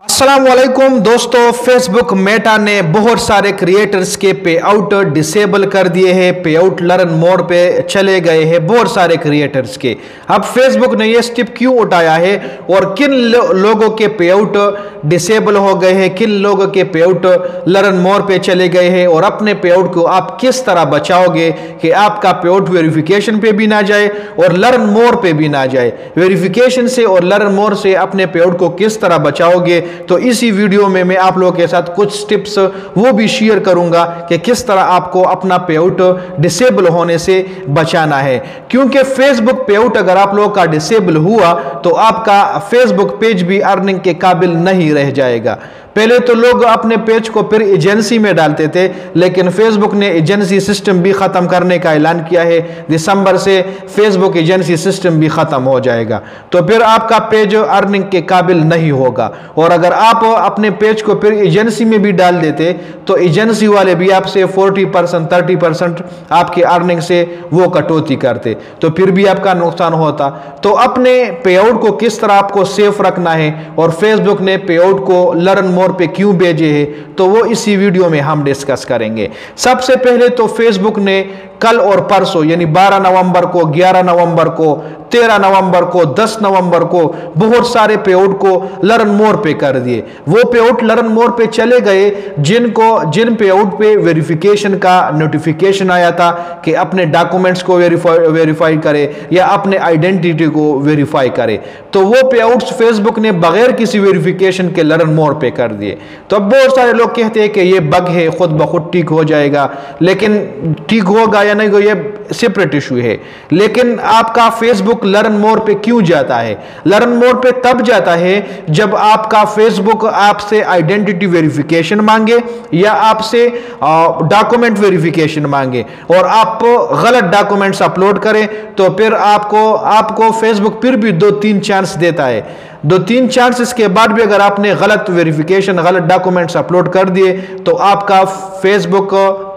अस्सलाम वालेकुम दोस्तों, फेसबुक मेटा ने बहुत सारे क्रिएटर्स के पे आउट डिसेबल कर दिए हैं। पे आउट लर्न मोड पे चले गए हैं बहुत सारे क्रिएटर्स के। अब फेसबुक ने ये स्टेप क्यों उठाया है और किन लोगों के पे आउट डिसेबल हो गए हैं, किन लोगों के पे आउट लर्न मोड पे चले गए हैं और अपने पे आउट को आप किस तरह बचाओगे कि आपका पे आउट वेरिफिकेशन पे भी ना जाए और लर्न मोड पे भी ना जाए। वेरिफिकेशन से और लर्न मोड से अपने पे आउट को किस तरह बचाओगे, तो इसी वीडियो में मैं आप लोगों के साथ कुछ टिप्स वो भी शेयर करूंगा कि किस तरह आपको अपना पे आउट डिसेबल होने से बचाना है। क्योंकि फेसबुक पे आउट अगर आप लोगों का डिसेबल हुआ तो आपका फेसबुक पेज भी अर्निंग के काबिल नहीं रह जाएगा। पहले तो लोग अपने पेज को फिर एजेंसी में डालते थे, लेकिन फेसबुक ने एजेंसी सिस्टम भी खत्म करने का ऐलान किया है। दिसंबर से फेसबुक एजेंसी सिस्टम भी खत्म हो जाएगा, तो फिर आपका पेज अर्निंग के काबिल नहीं होगा। और अगर आप अपने पेज को फिर एजेंसी में भी डाल देते तो एजेंसी वाले भी आपसे 40% 30% आपके अर्निंग से वो कटौती करते, तो फिर भी आपका नुकसान होता। तो अपने पे आउट को किस तरह आपको सेफ रखना है और फेसबुक ने पे आउट को लर्न मोड पे क्यों भेजे हैं, तो वो इसी वीडियो में हम डिस्कस करेंगे। सबसे पहले तो फेसबुक ने कल और परसों यानी 12 नवंबर को, 11 नवंबर को, 13 नवंबर को, 10 नवंबर को बहुत सारे पे आउट को लर्न मोड पे कर दिए। वो पे आउट लर्न मोड पे चले गए जिन पे आउट पे वेरिफिकेशन का नोटिफिकेशन आया था कि अपने डॉक्यूमेंट्स को वेरीफाई करे या अपने आइडेंटिटी को वेरीफाई करे, तो वो पे आउट्स फेसबुक ने बगैर किसी वेरिफिकेशन के लर्न मोड पे कर दिए। तो अब बहुत सारे लोग कहते हैं कि ये बग है, खुद ब खुद ठीक हो जाएगा, लेकिन ठीक होगा या नहीं हो ये सेपरेट इशू है। लेकिन आपका फेसबुक लर्न मोड पे क्यों जाता है? लर्न मोड पे तब जाता है जब आपका फेसबुक आपसे आइडेंटिटी वेरिफिकेशन मांगे या आपसे डॉक्यूमेंट वेरिफिकेशन मांगे और आप गलत डॉक्यूमेंट्स अपलोड करें, तो फिर आपको फेसबुक फिर भी 2-3 चांस देता है। 2-3 चांसेस के बाद भी अगर आपने गलत वेरिफिकेशन, गलत डॉक्यूमेंट्स अपलोड कर दिए तो आपका फेसबुक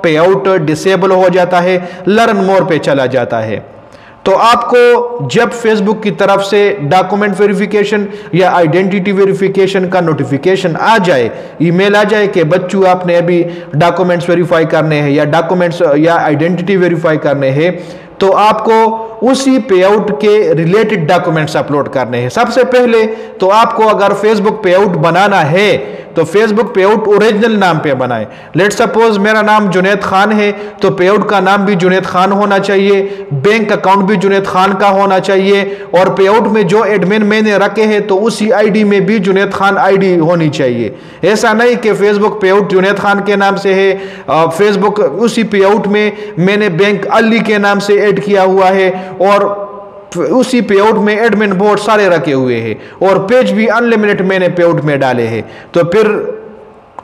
पे आउट डिसेबल हो जाता है, लर्न मोड पे चला जाता है। तो आपको जब फेसबुक की तरफ से डॉक्यूमेंट वेरिफिकेशन या आइडेंटिटी वेरिफिकेशन का नोटिफिकेशन आ जाए, ईमेल आ जाए कि बच्चों आपने अभी डॉक्यूमेंट्स वेरीफाई करने हैं या डॉक्यूमेंट्स या आइडेंटिटी वेरीफाई करने हैं, तो आपको उसी पे आउट के रिलेटेड डॉक्यूमेंट्स अपलोड करने हैं। सबसे पहले तो आपको अगर फेसबुक पे आउट बनाना है तो फेसबुक पे आउट ओरिजिनल नाम पे बनाएं। लेट सपोज मेरा नाम जुनैद खान है, तो पे आउट का नाम भी जुनैद खान होना चाहिए, बैंक अकाउंट भी जुनैद खान का होना चाहिए और पे आउट में जो एडमिन मैंने रखे हैं तो उसी आईडी में भी जुनैद खान आईडी होनी चाहिए। ऐसा नहीं कि फेसबुक पे आउट जुनैद खान के नाम से है, फेसबुक उसी पे आउट में मैंने बैंक अली के नाम से ऐड किया हुआ है और उसी पे आउट में एडमिन बहुत सारे रखे हुए हैं और पेज भी अनलिमिटेड मैंने पे आउट में डाले हैं, तो फिर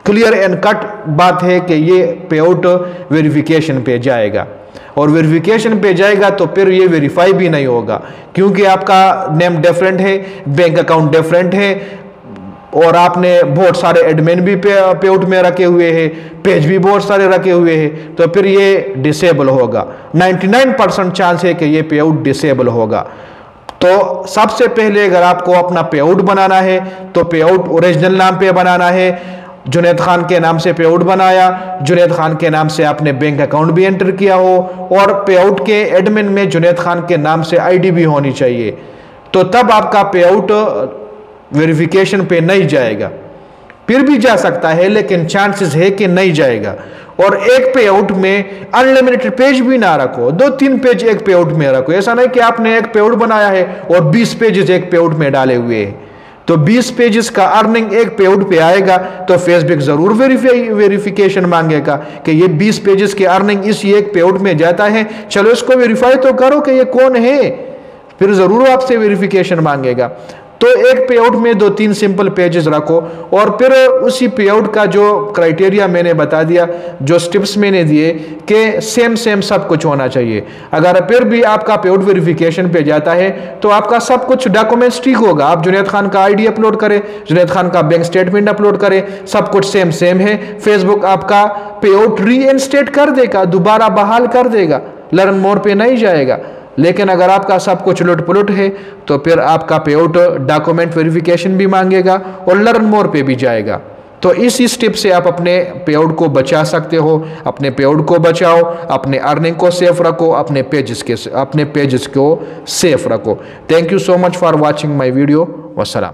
क्लियर एंड कट बात है कि ये पे आउट वेरिफिकेशन पे जाएगा और वेरिफिकेशन पे जाएगा तो फिर ये वेरीफाई भी नहीं होगा, क्योंकि आपका नेम डिफरेंट है, बैंक अकाउंट डिफरेंट है और आपने बहुत सारे एडमिन भी पे आउट में रखे हुए हैं, पेज भी बहुत सारे रखे हुए हैं, तो फिर ये डिसेबल होगा। 99% चांस है कि ये पे आउट डिसेबल होगा। तो सबसे पहले अगर आपको अपना पे आउट बनाना है तो पे आउट ओरिजिनल नाम पे बनाना है। जुनैद खान के नाम से पे आउट बनाया, जुनैद खान के नाम से आपने बैंक अकाउंट भी एंटर किया हो और पे आउट के एडमिन में जुनैद खान के नाम से आईडी भी होनी चाहिए, तो तब आपका पे आउट वेरिफिकेशन पे नहीं जाएगा। फिर भी जा सकता है लेकिन चांसेस है कि नहीं जाएगा। और एक पे आउट में अनलिमिटेड पेज भी ना रखो, 2-3 पेज एक पे आउट में रखो। ऐसा नहीं कि आपने एक पे आउट बनाया है और 20 पेजेस एक पे आउट में डाले हुए हैं, तो 20 पेजेस का अर्निंग एक पे आउट पे आएगा तो फेसबुक जरूर वेरिफिकेशन मांगेगा कि ये 20 पेजेस के अर्निंग इसी एक पे आउट में जाता है, चलो इसको वेरीफाई तो करो कि ये कौन है, फिर जरूर आपसे वेरिफिकेशन मांगेगा। तो एक पे आउट में 2-3 सिंपल पेजेस रखो और फिर उसी पे आउट का जो क्राइटेरिया मैंने बता दिया, जो स्टेप्स मैंने दिए कि सेम सब कुछ होना चाहिए। अगर फिर भी आपका पे आउट वेरिफिकेशन पे जाता है तो आपका सब कुछ डॉक्यूमेंट्स ठीक होगा। आप जुनैद खान का आईडी अपलोड करें, जुनैद खान का बैंक स्टेटमेंट अपलोड करें, सब कुछ सेम है। फेसबुक आपका पे आउट रीइंस्टेट कर देगा, दोबारा बहाल कर देगा, लर्न मोड पे नहीं जाएगा। लेकिन अगर आपका सब कुछ लुट पुलुट है तो फिर आपका पे आउट डॉक्यूमेंट वेरिफिकेशन भी मांगेगा और लर्न मोर पे भी जाएगा। तो इस स्टेप से आप अपने पे आउट को बचा सकते हो। अपने पे आउट को बचाओ, अपने अर्निंग को सेफ रखो, अपने पेजेस को सेफ रखो। Thank you so much for watching my video. वस्सलाम।